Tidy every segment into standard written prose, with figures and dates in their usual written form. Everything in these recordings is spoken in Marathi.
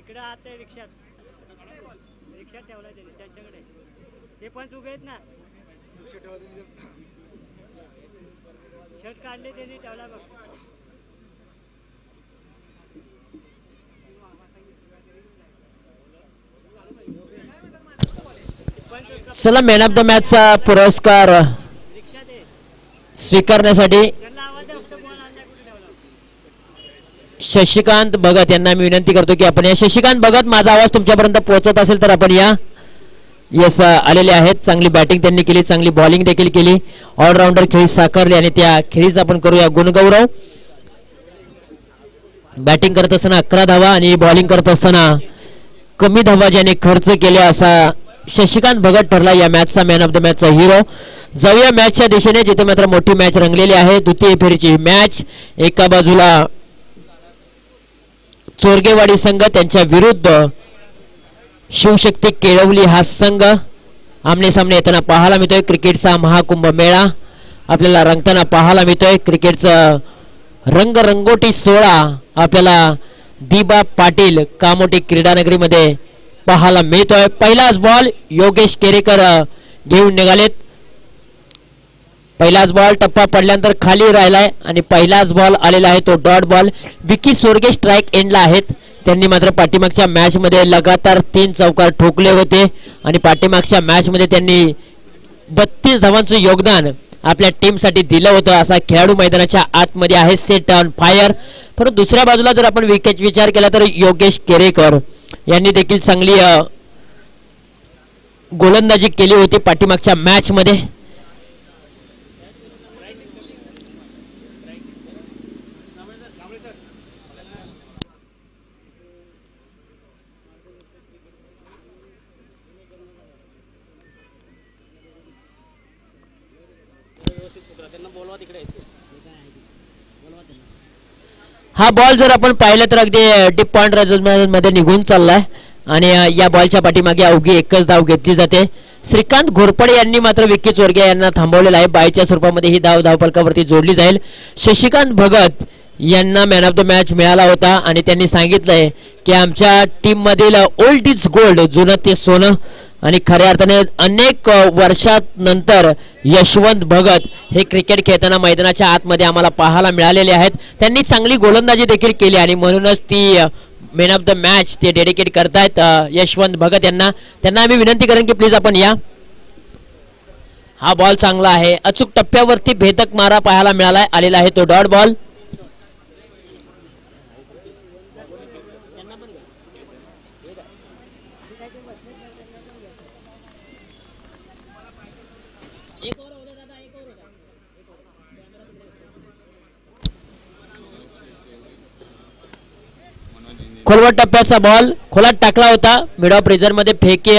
इकडे आत रिक्षात ठेवला त्यांच्याकडे ते पण उभे आहेत ना शर्ट काढले त्यांनी ठेवला बघ चला मॅन ऑफ द मॅचचा पुरस्कार स्वीकारण्यासाठी शशिकांत भगत यांना मी विनंती करतो की आपण या शशिकांत भगत माझा आवाज तुमच्यापर्यंत पोहोचत असेल तर आपण या यस आलेले आहेत चांगली बॅटिंग त्यांनी केली चांगली बॉलिंग देखील केली ऑलराऊंडर खेळी साकारली आणि त्या खेळीच आपण करूया गुणगौरव बॅटिंग करत असताना 11 धावा आणि बॉलिंग करत असताना कमी धावा ज्याने खर्च केल्या असा शशिकांत भगत ठरला या मॅचचा मॅन ऑफ द मॅचचा हिरो जाऊया मॅचच्या दिशेने जिथे मात्र मोठी मॅच रंगलेली आहे द्वितीय फेरीची मॅच एका बाजूला चोरगेवाडी संघ त्यांच्या विरुद्ध शिवशक्ती केळवली हा संघ आमने सामने येताना पाहायला मिळतोय क्रिकेटचा महाकुंभ मेळा आपल्याला रंगताना पाहायला मिळतोय क्रिकेटचा रंगरंगोटी सोहळा आपल्याला दिबा पाटील कामोटी क्रीडानगरीमध्ये पाहायला मिळतोय पहिलाच बॉल योगेश केरेकर घेऊन निघालेत पहिलाच बॉल टप्पा पडल्यानंतर खाली राहिलाय आणि पहिलाच बॉल आलेला आहे तो डॉट बॉल विकी सोरगे स्ट्राइक एंडला आहेत त्यांनी मात्र पाठीमागच्या मॅच मध्ये लगातार 3 चौकार ठोकले होते आणि पाठीमागच्या मॅच मध्ये त्यांनी 32 धावांचं योगदान आपल्या टीम साठी दिलं होतं असा खेळाडू मैदानाच्या आतमध्ये आहे सेट ऑन फायर परंतु दुसऱ्या बाजूला जर आपण विचार केला तर योगेश केरेकर यांनी देखील चांगली गोलंदाजी केली होती पाठीमागच्या मॅच मध्ये हा बॉल जर आपण पाहिलं तर अगदी डीप पॉइंट मध्ये निघून चाललाय आणि या बॉलच्या पाठीमागे अवघी एकच धाव घेतली जाते श्रीकांत घोरपडे यांनी मात्र विकी चोरगे यांना थांबवलेलं आहे बायच्या स्वरूपामध्ये ही धाव धावफलकावरती जोडली जाईल शशिकांत भगत यांना मॅन ऑफ द मॅच मिळाला होता आणि त्यांनी सांगितलंय की आमच्या टीम मधील ओल्ड इज गोल्ड जुनं ते सोनं आणि खऱ्या अर्थाने अनेक वर्षात नंतर यशवंत भगत हे क्रिकेट खेळताना मैदानाच्या आतमध्ये आम्हाला पाहायला मिळालेले आहेत त्यांनी चांगली गोलंदाजी देखील केली आणि म्हणूनच ती मॅन ऑफ द मॅच ते डेडिकेट करतायत यशवंत भगत यांना त्यांना आम्ही विनंती करेन की प्लीज आपण या हा बॉल चांगला आहे अचूक टप्प्यावरती भेदक मारा पाहायला मिळाला आलेला आहे तो डॉट बॉल खोलवर टप्प्याचा बॉल खोलात टाकला होता मिड ऑफ रिझर्व मध्ये फेकी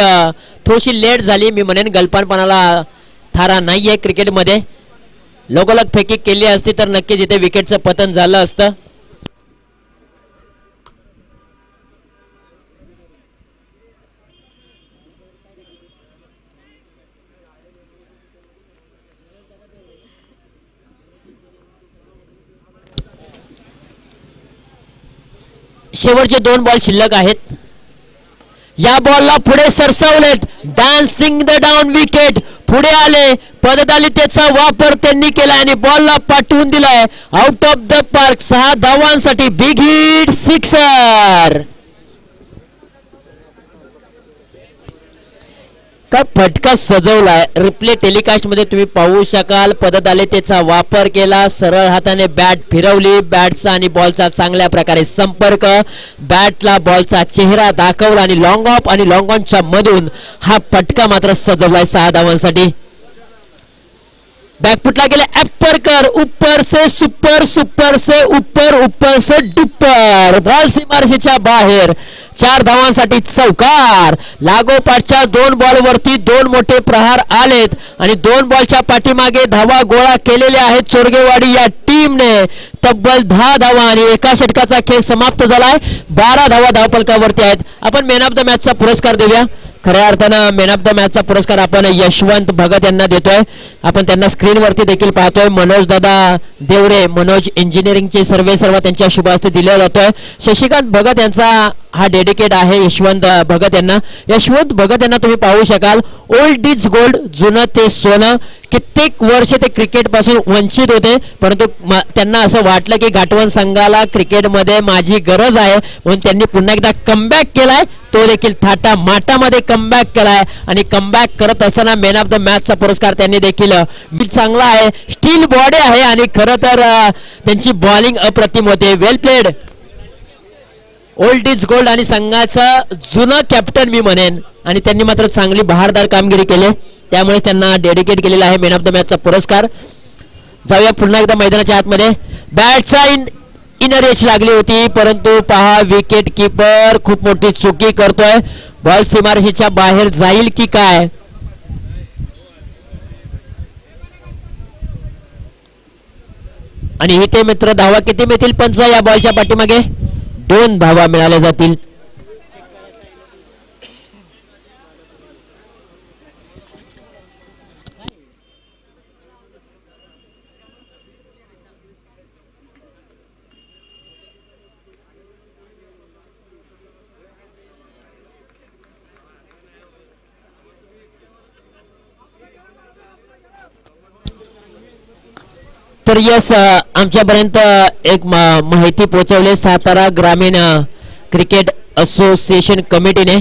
थोडीशी लेट झाली मी म्हणेन गलपानपणाला थारा नाहीये क्रिकेटमध्ये लगोलग फेकी केली असती तर नक्कीच इथे विकेटचं पतन झालं असतं शेवटचे 2 बॉल शिल्लक आहेत या बॉलला पुढे सरसावलेत डान्सिंग द डाऊन विकेट पुढे आले पदतालिकेचा वापर त्यांनी केला आणि बॉलला पाठवून दिलाय आउट ऑफ द पार्क 6 धावांसाठी बिग हिट सिक्सर काय फटका सजवलाय रिप्ले टेलिकास्ट मध्ये तुम्ही पाहू शकाल पदतालिकेचा वापर केला सरळ हाताने बॅट फिरवली बॅटचा आणि बॉलचा चांगल्या प्रकारे संपर्क बॅटला बॉलचा चेहरा दाखवला आणि लॉंग ऑफ आणि लॉंग ऑनच्या मधून हा फटका मात्र सजवलाय 6 धावांसाठी बैकफुटला गेले अपर कर ऊपर से सुपर सुपर से ऊपर ऊपर से डुपर बॉल सीमारेषेच्या बाहेर 4 धावांसाठी चौकार लागोपाठच्या 2 बॉलवरती 2 मोठे प्रहार आलेत आणि 2 बॉलच्या पाठीमागे धावा गोळा केलेल्या आहेत चोरगेवाडी या टीमने तब्बल 10 धावा आणि एका षटकाचा खेळ समाप्त झालाय 12 धावा धावफलकावरती आहेत आपण मॅन ऑफ द मॅचचा पुरस्कार देऊया खऱ्या अर्थानं मॅन ऑफ द मॅचचा पुरस्कार आपण यशवंत भगत यांना देतोय आपण त्यांना स्क्रीनवरती देखील पाहतोय मनोज दादा देवरे मनोज इंजिनिअरिंगचे सर्व त्यांच्या शुभ हस्ते दिले जातोय शशिकांत भगत यांचा हा डेडिकेट आहे यशवंत भगत यांना. यशवंत भगत यांना तुम्ही पाहू शकाल, ओल्ड इज गोल्ड, जुनं ते सोनं. कित्येक वर्ष ते क्रिकेट पासून वंचित होते, परंतु त्यांना असं वाटलं की घाटवण संघाला क्रिकेटमध्ये माझी गरज आहे, म्हणून त्यांनी पुन्हा एकदा कमबॅक केलाय. तो देखील थाटा माटामध्ये कमबॅक केलाय आणि कमबॅक करत असताना मॅन ऑफ द मॅचचा पुरस्कार त्यांनी देखील. चांगला आहे, स्टील बॉडी आहे आणि खरं तर त्यांची बॉलिंग अप्रतिम होते. वेल प्लेड. ओल्ड इज गोल्ड आणि संघाचं जुनं कॅप्टन मी म्हणेन, आणि त्यांनी मात्र चांगली बहारदार कामगिरी केली, त्यामुळे त्यांना डेडिकेट केलेला आहे मॅन ऑफ द मॅचचा पुरस्कार. जाऊया पुन्हा एकदा मैदानाच्या आतमध्ये. बॅटचा इनर एज लागली होती, परंतु पहा विकेट कीपर खूप मोठी चुकी करतोय. बॉल सीमारेषेच्या बाहेर जाईल की काय. आणि इथे मित्र धावा किती मिळतील पंच या बॉलच्या पाठीमागे. 2 धावा मिळाल्या जातील. तर यस, आमच्यापर्यंत एक माहिती पोहोचवली सातारा ग्रामीण क्रिकेट असोसिएशन कमिटीने.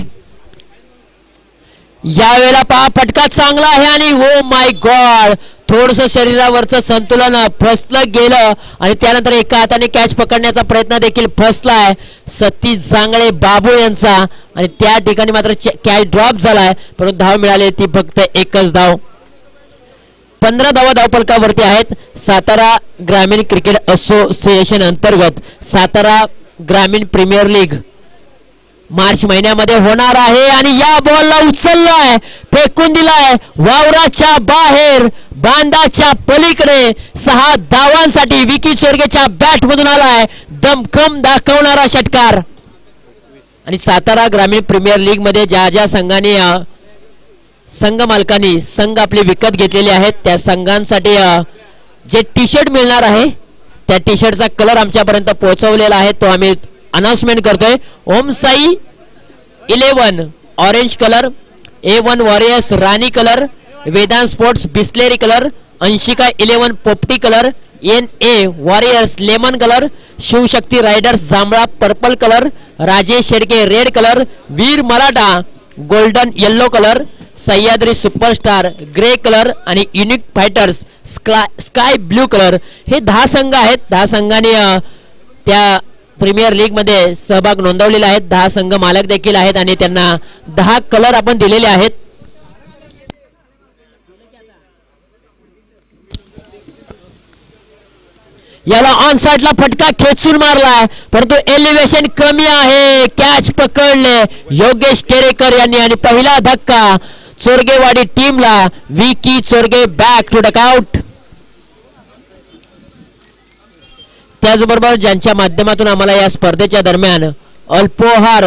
यावेळेला पहा फटका चांगला आहे आणि ओ माय गॉड, थोडस शरीरावरचं संतुलन फसलं गेलं आणि त्यानंतर एका हाताने कॅच पकडण्याचा प्रयत्न देखील फसलाय सतीश जांगळे बाबू यांचा, आणि त्या ठिकाणी मात्र कॅच ड्रॉप झालाय, परंतु धाव मिळाली ती फक्त एकच धाव. 15 धावा धावफलकावरती आहेत. सातारा ग्रामीण क्रिकेट असोसिएशन अंतर्गत सातारा ग्रामीण प्रीमियर लीग मार्च महिन्यामध्ये होणार आहे. आणि या बॉलला उचललाय, फेकून दिलाय वावराच्या बाहेर, बांधाच्या पलीकडे. 6 धावांसाठी विकी चोरगेच्या बॅट मधून आलाय दमखम दाखवणारा षटकार. आणि सातारा ग्रामीण प्रीमियर लीग मध्ये ज्या ज्या संघाने संघ मालकांनी संघ आपले विकत घेतलेले आहेत त्या संघांसाठी जे टी शर्ट मिळणार आहे त्या टी शर्टचा कलर आमच्यापर्यंत पोहोचवलेला आहे, तो आम्ही अनाउन्समेंट करतोय. Om Sai 11 orange colour, A1 warriors राणी colour, Vedant sports Bisleri colour, Anshika 11 पोपटी colour, NA warriors lemon colour, Shivshakti riders जांभळा purple colour, Rajesh Shedge red colour, Veer Maratha golden yellow colour, Sahyadri superstar grey colour आणि unique fighters sky blue colour. हे 10 संघ आहेत. 10 संघांनी त्या प्रीमियर लीग मध्ये सहभाग नोंदवलेला आहे. 10 संघ मालक देखील आहेत आणि त्यांना 10 कलर आपण दिलेले आहेत. याला ऑन साइडला फटका खेचून मारलाय, परंतु एलिव्हेशन कमी आहे. कॅच पकडले योगेश केरेकर यांनी आणि पहिला धक्का चोरगेवाडी टीमला. Vicky Chorge back to dugout. त्याचबरोबर ज्यांच्या माध्यमातून आम्हाला या स्पर्धेच्या दरम्यान अल्पोहार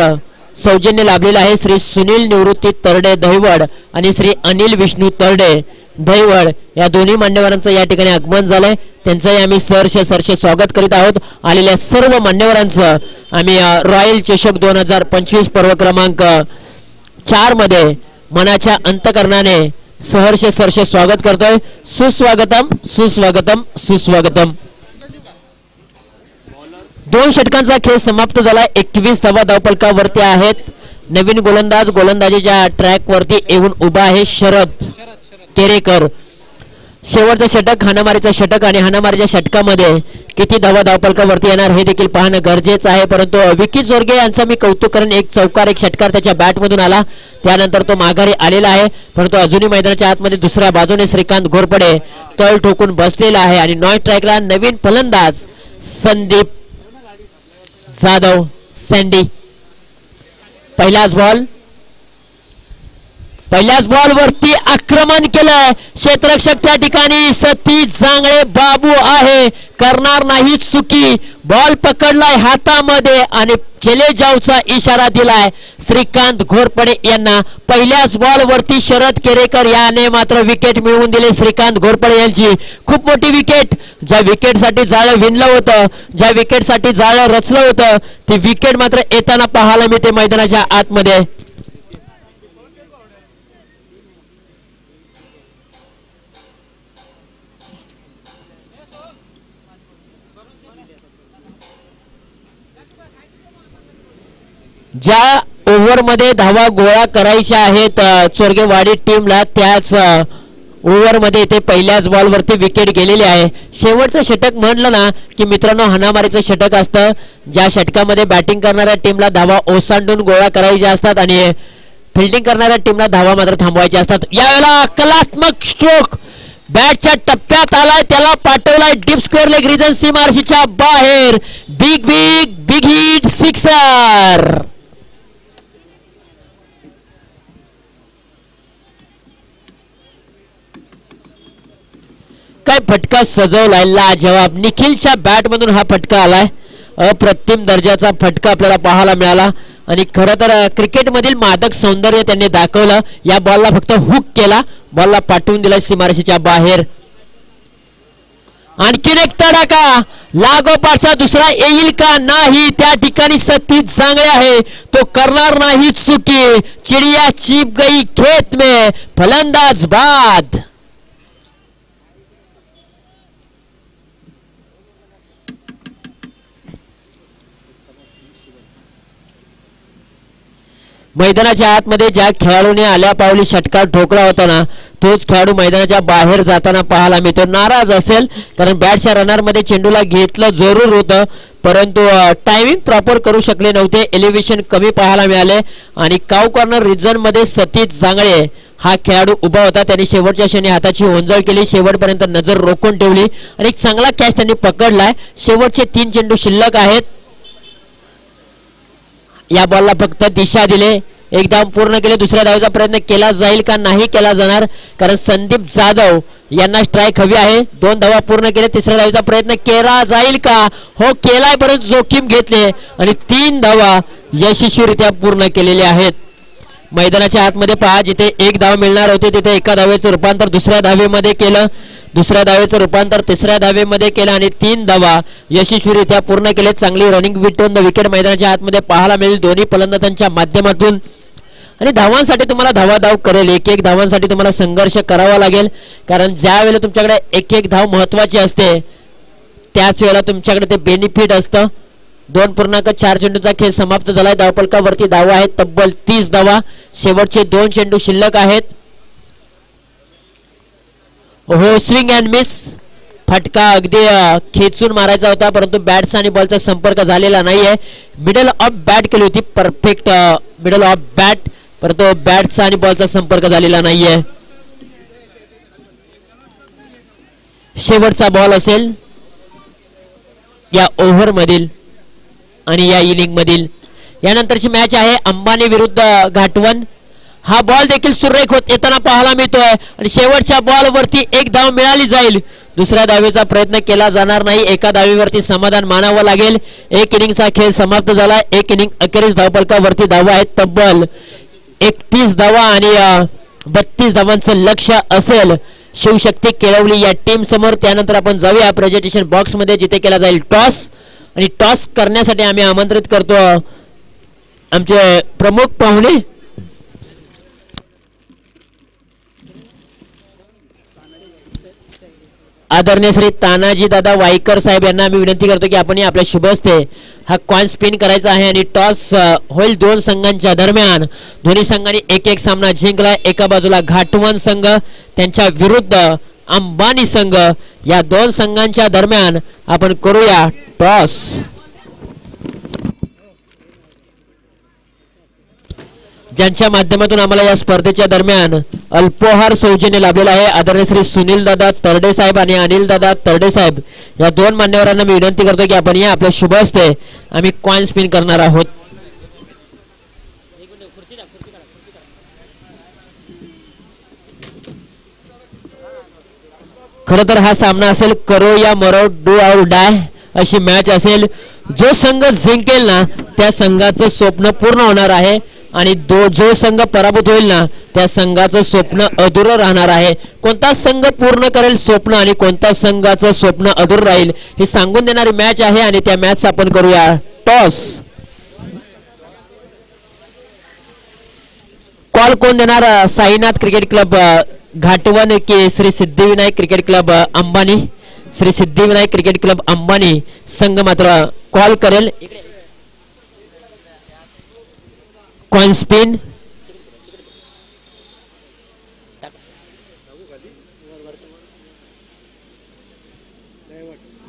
सौजन्य लाभलेला आहे श्री सुनील निवृत्ती तरडे दहिवड आणि श्री अनिल विष्णू तरडे दहिवड या दोन्ही मान्यवरांचं या ठिकाणी आगमन झालंय. त्यांचंही आम्ही सहर्ष स्वागत करीत आहोत. आलेल्या सर्व मान्यवरांचं आम्ही रॉयल चषक 2025 पर्व क्रमांक 4 मध्ये मनाच्या अंतकरणाने सहर्ष स्वागत करतोय. सुस्वागतम सुस्वागतम सुस्वागतम. 2 षटकांचा खेळ समाप्त झाला. 21 धावा धावफलकावरती आहेत. नवीन गोलंदाजीच्या ट्रॅक वरती येऊन उभा आहे शरद केरेकर. शेवटचं षटक हाणामारीचं षटक आणि हाणामारीच्या षटकामध्ये किती धावा धावफलकावरती येणार हे देखील पाहणं गरजेचं आहे. परंतु विकी चोरगे यांचं मी कौतुक करेन. एक चौकार एक षटकार त्याच्या बॅट मधून आला, त्यानंतर तो माघारी आलेला आहे. परंतु अजूनही मैदानाच्या आतमध्ये दुसऱ्या बाजूने श्रीकांत घोरपडे तळ ठोकून बसलेला आहे आणि नॉन स्ट्राईकला नवीन फलंदाज संदीप जाधव सँडी. पहिलाच बॉल पहिल्याच बॉल वरती आक्रमण केलंय क्षेत्ररक्षक त्या ठिकाणी सतीश जांगळे बाबू आहे, करणार नाही चुकी. बॉल पकडलाय हातामध्ये आणि चले जाऊचा इशारा दिलाय श्रीकांत घोरपडे यांना. पहिल्याच बॉल वरती शरद केरेकर याने मात्र विकेट मिळवून दिले श्रीकांत घोरपडे यांची. खूप मोठी विकेट, ज्या विकेटसाठी जाळं विणलं होतं, ज्या विकेटसाठी जाळं रचलं होतं, ती विकेट मात्र येताना पाहायला मिळते मैदानाच्या आतमध्ये. ज्या ओव्हरमध्ये धावा गोळा करायच्या आहेत चोरगेवाडी टीमला, त्याच ओव्हरमध्ये ते पहिल्याच बॉलवरती विकेट गेलेली आहे. शेवटचं षटक म्हणलं ना की मित्रांनो हाणामारीचं षटक असतं, ज्या षटकामध्ये बॅटिंग करणाऱ्या टीमला धावा ओसांडून गोळा करायच्या असतात आणि फिल्डिंग करणाऱ्या टीमला धावा मात्र थांबवायच्या असतात. यावेळेला कलात्मक स्ट्रोक बॅटच्या टप्प्यात आलाय, त्याला पाठवलाय डीप स्क्वेअर लेग रिजन सीमारेषेच्या बाहेर. Big big big hit sixer. काय फटका सजवलाय, लाजवाब. निखिलच्या बॅट मधून हा फटका आलाय, अप्रतिम दर्जाचा फटका आपल्याला पाहायला मिळाला. आणि खरं तर क्रिकेट मधील मादक सौंदर्य त्यांनी दाखवलं. या बॉलला फक्त हुक केला, बॉलला पाठवून दिला सीमारेषेच्या बाहेर. आणखीन एक तडाखा, लागोपाठचा दुसरा येईल का नाही, त्या ठिकाणी सतीश जांगळे आहे, तो करणार नाही चुकी. चिडिया चीप गई खेत में, फलंदाज बाद. मैदानाच्या आतमध्ये ज्या खेळाडूने आल्या पावली षटकार ठोकला होता ना, तोच खेळाडू मैदानाच्या बाहेर जाताना पाहायला मिळतो. नाराज असेल कारण बॅटच्या रनरमध्ये चेंडूला घेतलं जरूर होतं, परंतु टायमिंग प्रॉपर करू शकले नव्हते. एलिव्हेशन कमी पाहायला मिळाले आणि काव कॉर्नर रिजन मध्ये सतीश जांगळे हा खेळाडू उभा होता. त्यांनी शेवटच्या क्षणी हाताची ओंजळ केली, शेवटपर्यंत नजर रोखून ठेवली आणि एक चांगला कॅच त्यांनी पकडलाय. शेवटचे 3 चेंडू शिल्लक आहेत. या बॉलला फक्त दिशा दिले, एक धाव पूर्ण केले. दुसऱ्या धावेचा प्रयत्न केला जाईल का नाही केला जाणार, कारण संदीप जाधव यांना स्ट्राईक हवी आहे. 2 धावा पूर्ण केले, तिसऱ्या धावेचा प्रयत्न केला जाईल का, हो केलाय, परंतु जोखीम घेतले आणि 3 धावा यशस्वीरित्या पूर्ण केलेल्या आहेत. मैदानाच्या आतमध्ये पहा, जिथे 1 धाव मिळणार होते तिथे एका धावेचं रूपांतर दुसऱ्या धावेमध्ये केलं, दुसऱ्या धावेचं रूपांतर तिसऱ्या धावेमध्ये केलं आणि 3 धावा यशस्वीरित्या पूर्ण केले. चांगली रनिंग विटून द विकेट मैदानाच्या आतमध्ये पाहायला मिळेल दोन्ही फलंदाजांच्या माध्यमातून. आणि धावांसाठी तुम्हाला धावाधाव करेल, 1-1 धावांसाठी तुम्हाला संघर्ष करावा लागेल, कारण ज्या वेळेला तुमच्याकडे 1-1 धाव महत्वाची असते त्याच वेळेला तुमच्याकडे ते बेनिफिट असतं. 2.4 चेंडूचा खेळ समाप्त झालाय. धावफलकावरती धावा आहेत तब्बल 30 धावा. शेवटचे 2 चेंडू शिल्लक आहेत. हो, स्विंग अँड मिस, फटका अगदी खेचून मारायचा होता, परंतु बॅट्स आणि बॉलचा संपर्क झालेला नाहीये. मिडल ऑफ बॅट केली होती, परफेक्ट मिडल ऑफ बॅट, परंतु बॅट्स आणि बॉलचा संपर्क झालेला नाहीये. शेवटचा बॉल असेल या ओव्हर मधील आणि या इनिंग मधील. यानंतरची मॅच आहे अंबानी विरुद्ध घाटवण. हा बॉल देखील सुरेख होत येताना पाहायला मिळतोय आणि शेवटच्या बॉल वरती 1 धाव मिळाली जाईल. दुसऱ्या धावेचा प्रयत्न केला जाणार नाही, एका धावेवरती समाधान मानावं लागेल. 1 इनिंगचा खेळ समाप्त झाला. 1 इनिंग अखेरीस धावफलकावरती धावा आहेत तब्बल 31 धावा आणि 32 धावांचं लक्ष असेल शिवशक्ती केळवली या टीम समोर. त्यानंतर आपण जाऊया प्रेझेंटेशन बॉक्स मध्ये, जिथे केला जाईल टॉस. आणि टॉस करण्यासाठी आम्ही आमंत्रित करतो आमचे प्रमुख पाहुणे आदरणीय श्री तानाजी दादा वाईकर साहेब यांना आम्ही विनंती करतो की आपण आपल्या शुभ हस्ते हा कॉइन स्पिन करायचा आहे आणि टॉस होईल 2 संघांच्या दरम्यान. दोन्ही संघांनी 1-1 सामना जिंकलाय. एका बाजूला घाटवण संघ, त्यांच्या विरुद्ध अंबानी संघ. या 2 संघांच्या दरम्यान आपण करूया टॉस. ज्यांच्या माध्यमातून आम्हाला या स्पर्धेच्या दरम्यान अल्पोहार सौजन्य लाभलेला आहे, आदरणीय श्री सुनील दादा तरडे साहेब आणि अनिल दादा तरडे साहेब, या 2 मान्यवरांना मी विनंती करतो की आपण या आपल्या शुभ हस्ते आम्ही कॉइन स्पिन करणार आहोत. खरं तर हा सामना असेल करो या मरो, डू और डाय अशी मॅच असेल. जो संघ जिंकेल ना त्या संघाचं स्वप्न पूर्ण होणार आहे आणि जो संघ पराभूत होईल ना त्या संघाचं स्वप्न अधुरं राहणार आहे. कोणता संघ पूर्ण करेल स्वप्न आणि कोणता संघाचं स्वप्न अधुरं राहील हे सांगून देणारी मॅच आहे. आणि त्या मॅच आपण करूया टॉस. कॉल कोण देणार? साईनाथ क्रिकेट क्लब घाटवण की Shri Siddhivinayak cricket club Ambani? Shri Siddhivinayak cricket club Ambani संघ मात्र कॉल करेल. कॉइन स्पिन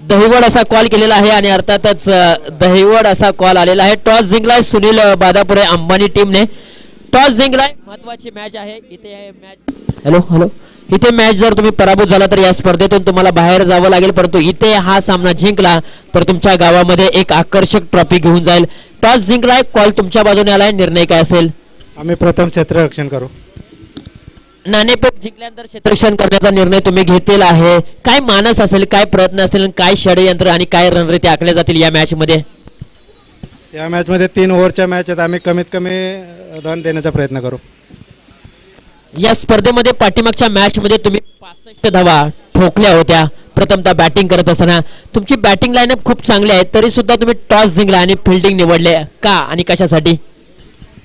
दहिवड असा कॉल केलेला आहे आणि अर्थातच दहिवड असा कॉल आलेला आहे. टॉस जिंकलाय सुनील बादापुरे अंबानी टीमने. टॉस जिंकलाय. महत्वाची मॅच आहे इथे. मॅच हॅलो इथे मॅच जर तुम्ही पराभूत झाला तर या स्पर्धेतून तुम्हाला बाहेर जावं लागेल. परंतु इथे हा सामना जिंकला तर तुमच्या गावामध्ये एक आकर्षक ट्रॉफी घेऊन जाईल. टॉस जिंकलाय. कॉल तुमच्या बाजूने आलाय. निर्णय काय असेल? आम्ही प्रथम क्षेत्ररक्षण करू. नाणेफेक जिंकल्यानंतर क्षेत्ररक्षण करण्याचा निर्णय तुम्ही घेतलेला आहे. काय मानस असेल, काय प्रयत्न असेल, काय षडयंत्र आणि काय रणनीती आखल्या जातील या मॅच मध्ये? या मॅच मध्ये 3 ओव्हरच्या मॅच आहेत. आम्ही कमीत कमी रन देण्याचा प्रयत्न करू. या स्पर्धेमध्ये पाठीमागच्या मॅच मध्ये तुम्ही 65 धावा ठोकल्या होत्या प्रथमतः बॅटिंग करत असताना. तुमची बॅटिंग लाईनअप खूप चांगली आहे तरी सुद्धा तुम्ही टॉस जिंकला आणि फिल्डिंग निवडले का आणि कशासाठी?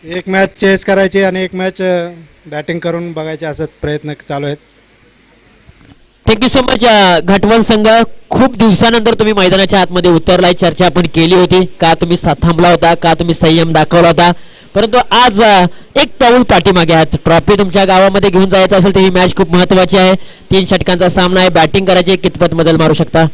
एक मॅच चेस करायची आणि एक मॅच बॅटिंग करून बघायचे असं प्रयत्न चालू आहेत. Thank you so much. घाटवण संघ खूप दिवसानंतर तुम्ही मैदानाच्या आतमध्ये उतरलाय. चर्चा आपण केली होती का तुम्ही थांबला होता, का तुम्ही संयम दाखवला होता, परंतु आज एक पाऊल पाठीमागे आहात. ट्रॉफी तुमच्या गावामध्ये घेऊन जायचं असेल तर ही मॅच खूप महत्वाची आहे. 3 षटकांचा सामना आहे. बॅटिंग करायची. कितपत मजल मारू शकता?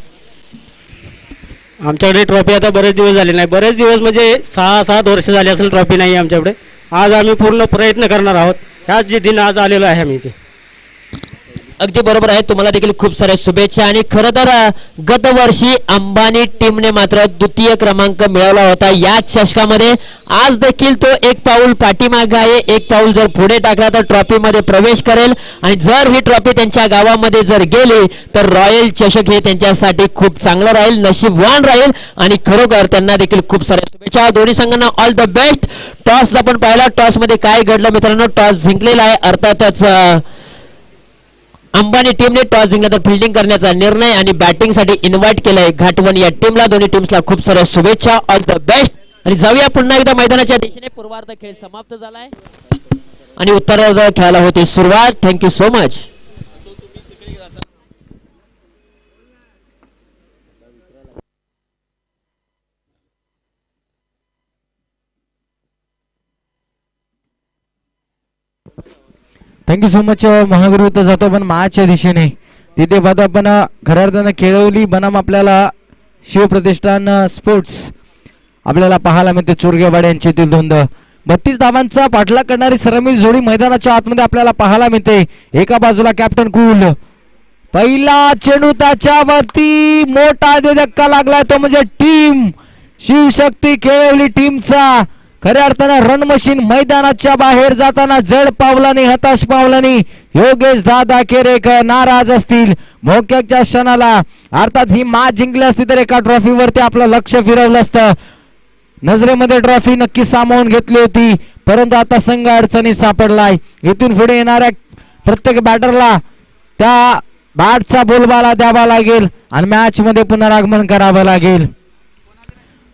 आमच्याकडे ट्रॉफी आता बरेच दिवस झाले नाही. बरेच दिवस म्हणजे 6-7 वर्ष झाले असेल ट्रॉफी नाही आमच्याकडे. आज आम्ही पूर्ण प्रयत्न करणार आहोत. ह्याच जे दिन आज आलेलो आहे आम्ही इथे. अगदी बरोबर आहे. तुम्हाला देखील खूप साऱ्या शुभेच्छा. आणि खरं तर गतवर्षी अंबानी टीमने मात्र द्वितीय क्रमांक मिळवला होता याच चषकामध्ये. आज देखील तो एक पाऊल पाठीमागे आहे. एक पाऊल जर पुढे टाकला तर ट्रॉफी मध्ये प्रवेश करेल आणि जर ही ट्रॉफी त्यांच्या गावामध्ये जर गेली तर रॉयल चषक हे त्यांच्यासाठी खूप चांगलं राहील, नशीबवान राहील आणि खरोखर त्यांना देखील खूप साऱ्या शुभेच्छा. दोन्ही संघांना ऑल द बेस्ट. टॉस आपण पाहिला. टॉस मध्ये काय घडलं मित्रांनो? टॉस जिंकलेला आहे. अर्थातच अंबानी टीमने टॉस जिंकला तर फिल्डिंग करण्याचा निर्णय आणि बॅटिंग साठी इन्व्हाइट केलंय घाटवण या टीमला. दोन्ही टीम्सला खूप साऱ्या शुभेच्छा. All the best. आणि जाऊया पुन्हा एकदा मैदानाच्या दिशेने. पूर्वार्ध खेळ समाप्त झालाय आणि उत्तरार्ध खेळाला होती सुरुवात. Thank you so much. Thank you so much. Mahavir इथं जातो पण महाच्या दिशेने तिथे पाहतो आपण खऱ्या अर्थानं खेळवली बनाम आपल्याला शिवप्रतिष्ठान स्पोर्ट्स आपल्याला पाहायला मिळते. चोरगेवाडे यांच्यातील द्वंद्व 32 धावांचा पाठलाग करणारी सरमिल जोडी मैदानाच्या आतमध्ये आपल्याला पाहायला मिळते. एका बाजूला कॅप्टन कूल. पहिला चेंडू त्याच्यावरती मोठा धक्का लागलाय तो म्हणजे टीम शिवशक्ती खेळवली टीमचा. खऱ्या अर्थानं रन मशीन मैदानाच्या बाहेर जाताना जड पावलानी, हताश पावलानी योगेश दादा केरेकर नाराज असतील. मोक्याच्या क्षणाला अर्थात ही मॅच जिंकली असती तर एका ट्रॉफीवरती आपलं लक्ष फिरवलं असतं. नजरेमध्ये ट्रॉफी नक्की सामावून घेतली होती परंतु आता संघ अडचणीत सापडलाय. इथून पुढे येणाऱ्या प्रत्येक बॅटरला त्या बॅटचा बोलबाला द्यावा लागेल आणि मॅच मध्ये पुनरागमन करावं लागेल.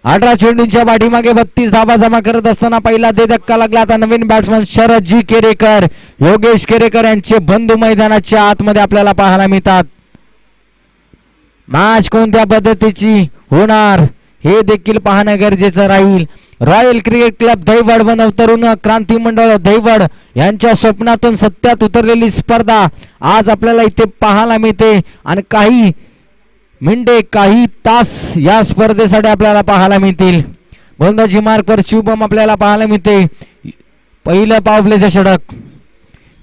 18 चेंडूंच्या पाठीमागे 32 धावा जमा करत असताना पहिला धक्का लागला. आता नवीन बॅट्समन शरदजी केरेकर, योगेश केरेकर यांचे बंधू मैदानाच्या आतमध्ये आपल्याला पाहायला मिळतात. मॅच कोणत्या पद्धतीची होणार हे देखील पाहणं गरजेचं राहील. रॉयल क्रिकेट क्लब दैवड व तरुण क्रांती मंडळ दैवड यांच्या स्वप्नातून सत्यात उतरलेली स्पर्धा आज आपल्याला इथे पाहायला मिळते आणि काही मिनिटे काही तास या स्पर्धेसाठी आपल्याला पाहायला मिळतील. गोलंदाजी मार्कवर शुभम आपल्याला पाहायला मिळते. पहिलं पावलेचं षटक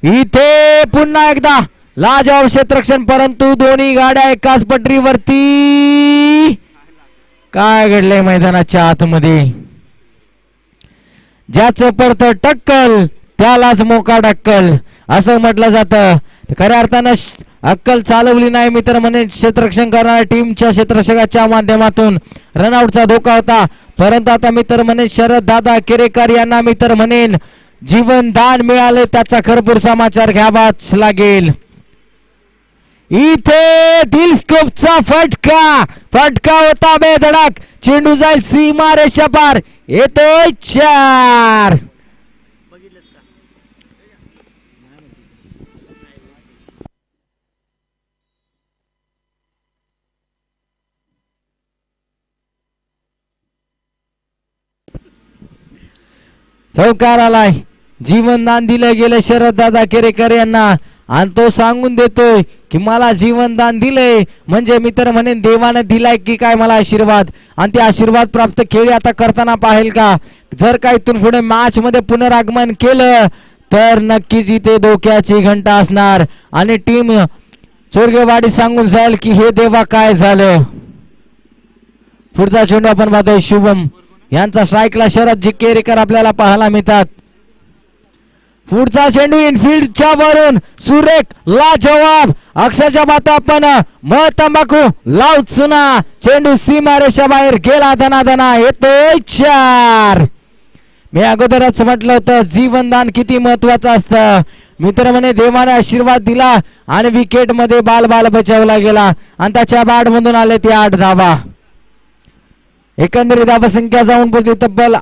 इथे पुन्हा एकदा लाजवाब क्षेत्ररक्षण परंतु दोन्ही गाड्या एकाच पटरीवरती. काय घडलंय मैदानाच्या आतमध्ये? ज्याचं पडतं टक्कल त्यालाच मोका टक्कल असं म्हटलं जातं. खऱ्या अर्थानं अक्कल चालवली नाही मित्र म्हणे क्षेत्ररक्षण करणाऱ्या टीमच्या क्षेत्ररक्षकाच्या माध्यमातून रनआउटचा धोका होता, परंतु आता मित्र म्हणे शरद दादा केरेकर यांना मित्र म्हणेन जीवनदान मिळाले, त्याचा खरपूर समाचार घ्यावाच लागेल. इथे दिलस्कोपचा फटका होता बेधडक, चेंडू जाईल सीमा रेषा पार, येतोय 4. चौकार आलाय, जीवनदान दिलं गेलं शरद दादा केरेकर यांना आणि तो सांगून देतोय की मला जीवनदान दिलंय म्हणजे मित्र म्हणेन देवाने दिलाय की काय मला आशीर्वाद, आणि ते आशीर्वाद प्राप्त खेळी आता करताना पाहिल का. जर का इथून पुढे मॅच मध्ये पुनरागमन केलं तर नक्कीच इथे धोक्याची घंटा असणार आणि टीम चोरगेवाडी सांगून जाईल की हे देवा काय झालं. पुढचा चेंडू आपण पाहतोय शुभम यांचा स्ट्राईकला शरद केरेकर आपल्याला पाहायला मिळतात. पुढचा चेंडू इनफिल्डच्या वरून सुरेख लाजवाब अक्षरच्या बाता आपण मध तंबाखू लाव चुना, चेंडू सीमा रेषा बाहेर गेला, धनाधना येतोय 4. मी अगोदरच म्हटलं होतं जीवनदान किती महत्वाचं असतं मित्र म्हणे देवाने आशीर्वाद दिला आणि विकेट मध्ये बाल बचावला गेला आणि त्याच्या बॅट मधून आले ते 8 धावा. एकंदरीत धावा संख्या जाऊन पोहोचली तब्बल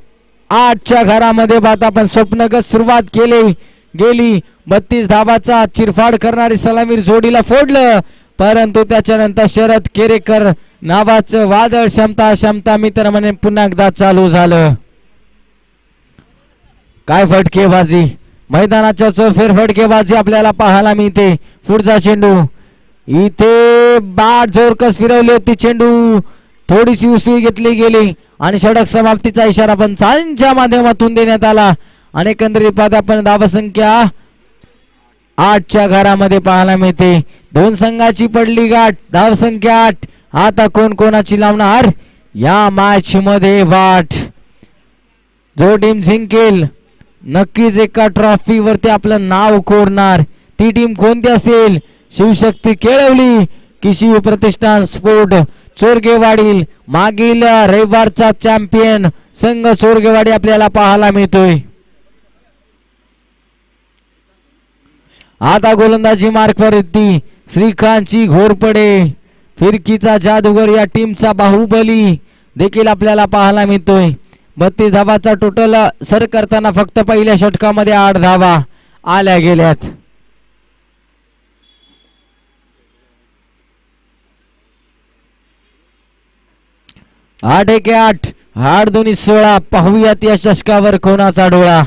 8च्या घरामध्ये. बात आपण स्वप्नगत सुरुवात केली गेली, 32 धावाचा चिरफाड करणारी सलामीर जोडीला फोडलं, परंतु त्याच्यानंतर शरद केरेकर नावाचं वादळ क्षमता मित्र म्हणे पुन्हा एकदा चालू झालं. काय फटकेबाजी, मैदानाच्या चौफेर फटकेबाजी आपल्याला पाहायला मिळते. पुढचा चेंडू इथे बाट जोरकस फिरवली होती, चेंडू थोडीशी उसळी घेतली गेली आणि षटक समाप्तीचा इशारा पंचांच्या माध्यमातून देण्यात आला आणि एकंदरीत पाहता आपण धावसंख्या 8च्या घरामध्ये पाहायला मिळते. 2 संघाची पडली गाठ, धावसंख्या 8. आता कोण कोणाची लावणार या मॅच मध्ये वाट. जो टीम जिंकेल नक्कीच एका ट्रॉफी वरती आपलं नाव कोरणार. ती टीम कोणती असेल? शिवशक्ती केळवली की शिव प्रतिष्ठान स्पोर्ट चोरगेवाडी, मागील रविवारचा चॅम्पियन संघ चोरगेवाडी आपल्याला पाहायला मिळतोय. आता गोलंदाजी मार्कवरती श्रीकांतची घोरपडे, फिरकीचा जादूगर या टीमचा बाहुबली देखील आपल्याला पाहायला मिळतोय. 32 धावाचा टोटल सर करताना फक्त पहिल्या षटकामध्ये 8 धावा आल्या गेल्यात. आठ 8 16. पाहूयात या षटकावर कोणाचा डोळा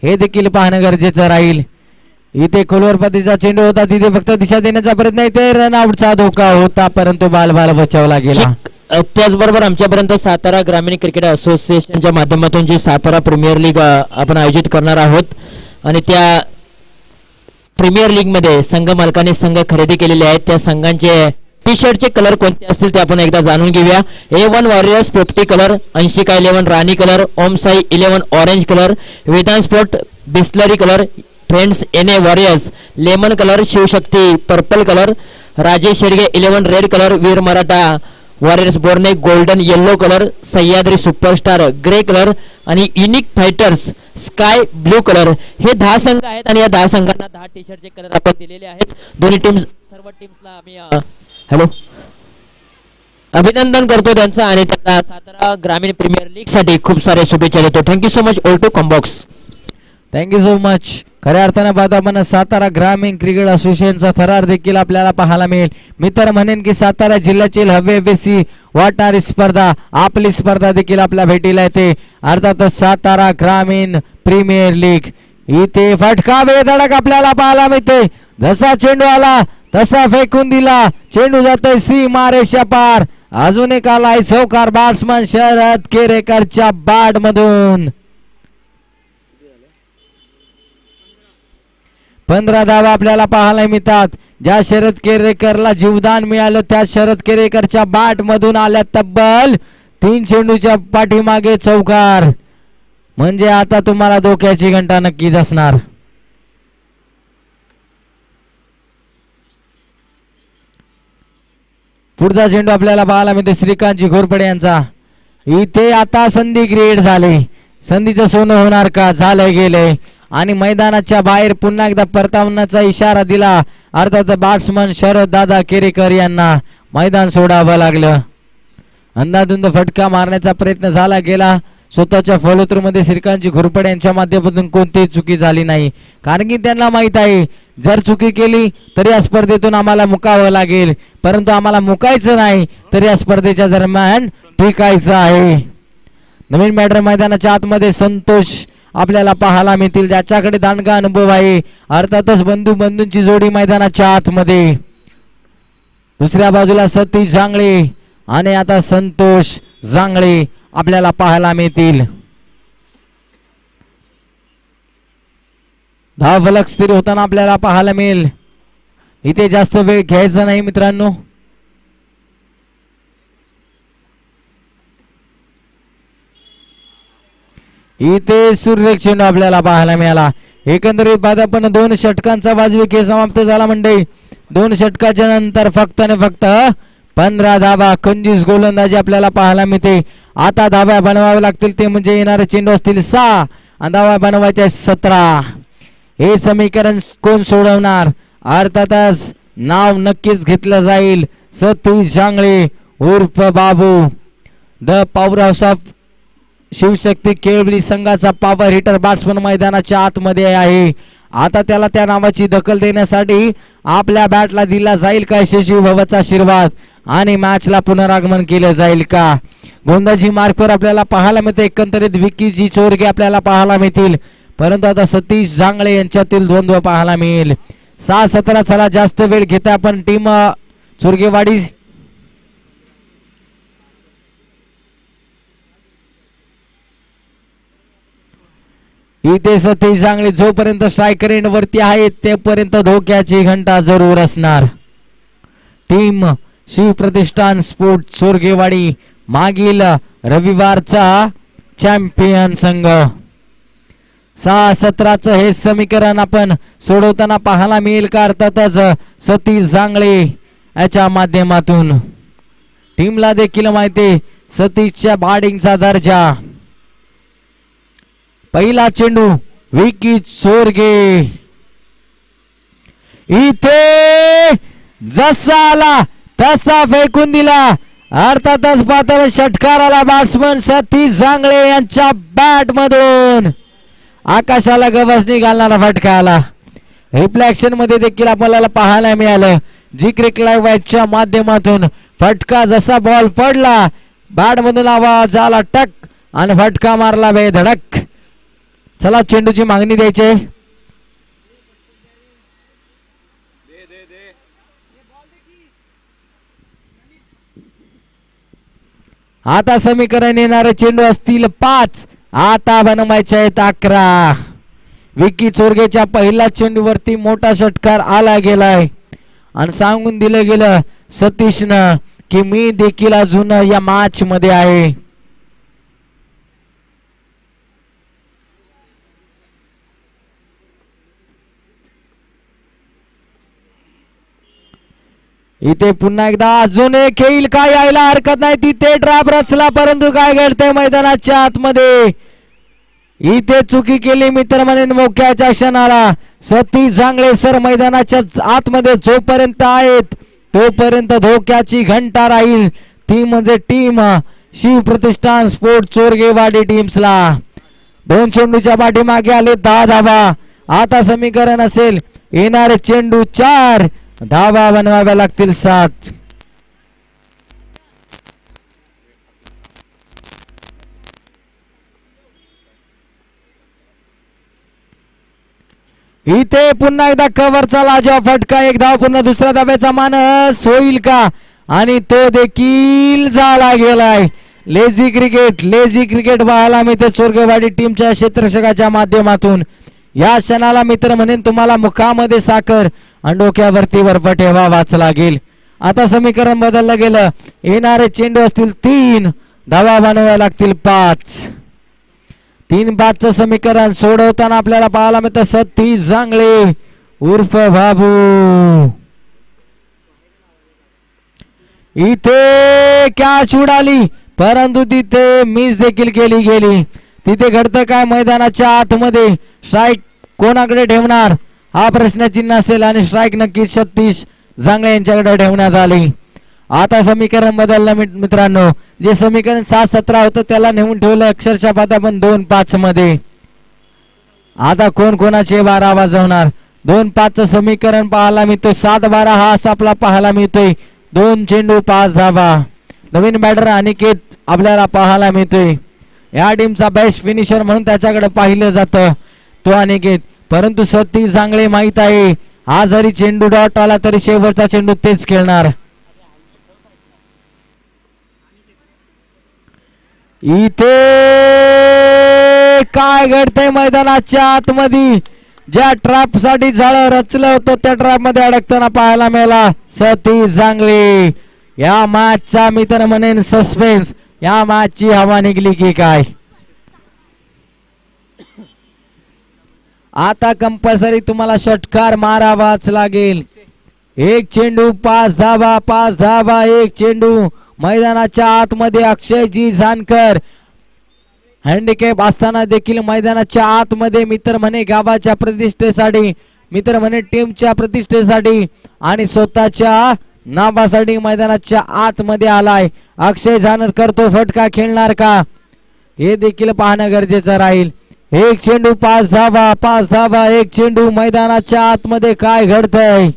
हे देखील पाहणं गरजेचं राहील. इथे खोलवर पतीचा चेंडू होता, तिथे फक्त दिशा देण्याचा प्रयत्न, इथे रनआउटचा धोका होता परंतु बाल बचावला गेला. त्याचबरोबर आमच्यापर्यंत सातारा ग्रामीण क्रिकेट असोसिएशनच्या माध्यमातून जी सातारा प्रीमियर लीग आपण आयोजित करणार आहोत आणि त्या प्रीमियर लीग मध्ये संघ मालकाने संघ खरेदी केलेले आहेत त्या संघांचे टी शर्टचे कलर कोणते असतील ते आपण एकदा जाणून घेऊया. A1 वॉरियर्स पोपटी कलर, 80K11 राणी colour, Om Sai 11 orange colour, Vedant sport Bisleri colour, friends NA warriors lemon colour, Shivshakti purple colour, Rajesh Shedge 11 red colour, Veer Maratha warriors बोर्ने golden yellow colour, Sahyadri superstar grey colour आणि unique fighters sky blue colour. हे 10 संघ आहेत आणि या 10 संघांना 10 टी शर्टचे कलर आपण दिलेले आहेत. दोन्ही टीम्स सर्व टीम्सला आम्ही अभिनंदन करतो त्यांचं आणि त्यांना सातारा ग्रामीण प्रीमियर लीग साठी खूप सारे शुभेच्छा देतो. Thank you so much all to combox. Thank you so much. खऱ्या अर्थाने पाहता आपण सातारा ग्रामीण क्रिकेट असोसिएशनचा थरार देखील आपल्याला पाहायला मिळेल. मी तर म्हणेन की सातारा जिल्ह्यातील हवेबेसी वाटणारी स्पर्धा आपली स्पर्धा देखील आपल्या भेटीला येते. अर्थातच सातारा ग्रामीण प्रीमियर लीग. इथे फटका बेधडक आपल्याला पाहायला मिळते. जसा चेंडू आला तसा फेकून दिला, चेंडू जातोय सीमा रेषा पार. अजून एक आलाय चौकार बॅट्समन शरद केरेकरच्या बॅट मधून. 15 धावा आपल्याला पाहायला मिळतात. ज्या शरद केरेकरला जीवदान मिळालं त्या शरद केरेकरच्या बॅट मधून आल्या तब्बल 3 चेंडूच्या पाठीमागे चौकार. म्हणजे आता तुम्हाला धोक्याची घंटा नक्कीच असणार. पुढचा चेंडू आपल्याला पाहायला मिळतो श्रीकांतजी घोरपडे यांचा. इथे आता संधी क्रिएट झाली. संधीचं सोनं होणार का? झालंय गेलंय आणि मैदानाच्या बाहेर पुन्हा एकदा परतावण्याचा इशारा दिला. अर्थात बॅट्समन शरद दादा केरेकर यांना मैदान सोडावं लागलं. अंधाधुंद फटका मारण्याचा प्रयत्न झाला गेला. स्वतःच्या फॉलोथ्रू मध्ये श्रीकांतजी घोरपडे यांच्या माध्यमातून कोणतीही चुकी झाली नाही, कारण की त्यांना माहित आहे जर चुकी केली तरी या स्पर्धेतून आम्हाला मुकावं लागेल, परंतु आम्हाला मुकायचं नाही तर या स्पर्धेच्या दरम्यान टिकायचं आहे. नवीन बॅटर मैदानाच्या आतमध्ये संतोष आपल्याला पाहायला मिळतील, ज्याच्याकडे दांडगा अनुभव आहे. अर्थातच बंधूंची जोडी मैदानाच्या आतमध्ये. दुसऱ्या बाजूला सतीश जांगळे आणि आता संतोष जांगळे आपल्याला पाहायला मिळतील. धावफलक स्थिर होताना आपल्याला पाहायला मिळेल. इथे जास्त वेळ घ्यायचा नाही मित्रांनो. इथे सूर्यरेख चेंडू आपल्याला पाहायला मिळाला. एकंदरीत बाद पण 2 षटकांचा वाजवी खेळ समाप्त झाला मंडळी. 2 षटकाच्या नंतर फक्त आणि फक्त 15 धावा. कंजूस गोलंदाजी आपल्याला पाहायला मिळते. आता धावा बनवावे लागतील, ते म्हणजे येणारे चेंडू असतील 6 आणि धावा बनवायच्या 17. हे समीकरण कोण सोडवणार? अर्थातच नाव नक्कीच घेतलं जाईल सतीश जांगळे उर्फ Babu, the power house of Shivshakti Kelavali संघाचा पॉवर हिटर बॅट्समन मैदानाच्या आतमध्ये आहे. आता त्याला त्या नावाची दखल देण्यासाठी आपल्या बॅटला दिला जाईल का यशस्वी भवाचा आशीर्वाद आणि मॅचला पुनरागमन केलं जाईल का? गोंदाजी मार्कवर आपल्याला पाहायला मिळते. एकंदरीत विकीजी चोरगे आपल्याला पाहायला मिळतील, परंतु आता सतीश जांगळे यांच्यातील द्वंद्व पाहायला मिळेल. 6-17. चला जास्त वेळ घेता आपण टीम चोरगेवाडी. इथे सतीश जांगळे जोपर्यंत स्ट्रायकर एंड वरती आहेत तेपर्यंत धोक्याची घंटा जरूर असणार. टीम शिवप्रतिष्ठान स्पोर्ट चोरगेवाडी मागील रविवारचा चॅम्पियन संघ. 6-17 हे समीकरण आपण सोडवताना पाहायला मिळेल का? अर्थातच सतीश जांगळे याच्या माध्यमातून. टीमला देखील माहिती सतीशच्या बॅटिंगचा दर्जा. पहिला चेंडू विकी चोरगे. इथे जसा आला तसा फेकून दिला. अर्थातच पातळ षटकार आला बॅट्समन सतीश जांगळे यांच्या बॅट मधून. आकाशाला गवसणी घालणारा फटका आला. रिफ्लेक्शन मध्ये देखील आपल्याला पाहायला मिळालं. जी क्रिकेट लाईव्ह च्या माध्यमातून फटका जसा बॉल पडला बॅट मधून आवाज आला टक आणि फटका मारला बेधडक. चला चेंडूची मागणी द्यायची. आता समीकरण येणारे चेंडू असतील 5. आता बनवायचे आहेत 11. विकी चोरगेच्या पहिल्या चेंडूवरती मोठा षटकार आला गेलाय आणि सांगून दिलं गेलं सतीशनं की मी देखील अजून या मॅच मध्ये आहे. इथे पुन्हा एकदा अजून एक येईल का? यायला हरकत नाही. तिथे ड्रॉप रचला, परंतु काय घडतंय मैदानाच्या आतमध्ये? इथे चुकी केली मित्र म्हणून मोक्याच्या क्षणाला सतीश जांगळे सर मैदानाच्या आतमध्ये जोपर्यंत आहेत तोपर्यंत धोक्याची घंटा राहील. ती म्हणजे टीम शिवप्रतिष्ठान स्पोर्ट चोरगेवाडी टीम्सला. 2 चेंडूच्या पाठीमागे आले 10 धावा. आता समीकरण असेल येणारे चेंडू 4 धावा बनवाव्या लागतील 7. इथे पुन्हा एकदा कव्हरचा लाजवा फटका. 1 धाव पुन्हा दुसऱ्या धाब्याचा मानस होईल का? आणि तो देखील झाला गेलाय. लेझी क्रिकेट पाहायला मिळते चोरगेवाडी टीमच्या क्षेत्ररक्षकाच्या माध्यमातून. या क्षणाला मित्र म्हणेन तुम्हाला मुखामध्ये साखर आणि डोक्यावरती बर्फ ठेवावाच लागेल. आता समीकरण बदललं गेलं. येणारे चेंडू असतील 3 धावा बनवाव्या लागतील 5. 3-5चं समीकरण सोडवताना आपल्याला पाहायला मिळतं सतीश जांगळे उर्फ बाबू. इथे कॅच उडाली परंतु तिथे मिस देखील केली गेली. तिथे घडतं काय मैदानाच्या आतमध्ये? स्ट्राईक कोणाकडे ठेवणार हा प्रश्नचिन्ह असेल आणि स्ट्राईक नक्कीच सतीश जांगळे यांच्याकडे ठेवण्यात आली. आता समीकरण बदललं मित्रांनो. जे समीकरण 7-17 होतं त्याला नेऊन ठेवलं अक्षरशः पाहता पण 2-5 मध्ये. आता कोण कोणाचे 12 वाजवणार? 2-5चं समीकरण पाहायला मिळतोय. 7-12 हा असा आपला पाहायला मिळतोय. 2 चेंडू 5 धावा. नवीन बॅटर अनिकेत आपल्याला पाहायला मिळतोय. या टीमचा बेस्ट फिनिशर म्हणून त्याच्याकडे पाहिलं जातं तो अनिकेत. परंतु सतीश जांगळे माहित आहे हा जरी चेंडू डॉट आला तरी शेवटचा चेंडू तेच खेळणार. इथे काय घडतंय मैदानाच्या आतमध्ये? ज्या ट्रॅप साठी जाळं रचलं होतं त्या ट्रॅप मध्ये अडकताना पाहायला मिळाला सतीश जांगळे. या मॅचचा मी तर म्हणेन सस्पेन्स. या मॅचची हवा निघली की काय? आता कंपल्सरी तुम्हाला षटकार मारावाच लागेल. 1 चेंडू 5 धावा. 5 धावा 1 चेंडू. मैदानाच्या आतमध्ये अक्षयजी जानकर हँडिकॅप असताना देखील मैदानाच्या आतमध्ये मित्र म्हणे गावाच्या प्रतिष्ठेसाठी, मित्र म्हणे टीमच्या प्रतिष्ठेसाठी आणि स्वतःच्या नावासाठी मैदानाच्या आतमध्ये आलाय. अक्षय जानकर करतो फटका, खेळणार का हे देखील पाहणं गरजेचं राहील. 1 चेंडू 5 धावा. 5 धावा 1 चेंडू. मैदानाच्या आतमध्ये काय घडतंय?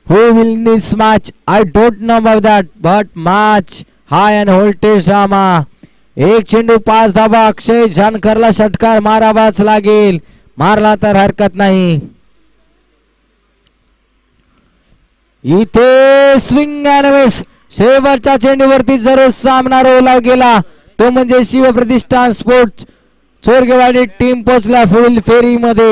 Who will this match? I don't know about that, but match high and voltage drama. 1 चेंडू 5 धावा. अक्षय जानकरला षटकार मारावाच लागेल. मारला तर हरकत नाही. इथे स्विंग अँड मिस. शेवटच्या चेंडूवरती जरूर सामना रोवला गेला तो म्हणजे शिवप्रतिष्ठान स्पोर्ट्स चोरगेवाडी टीम पोहोचला पुढील फेरीमध्ये.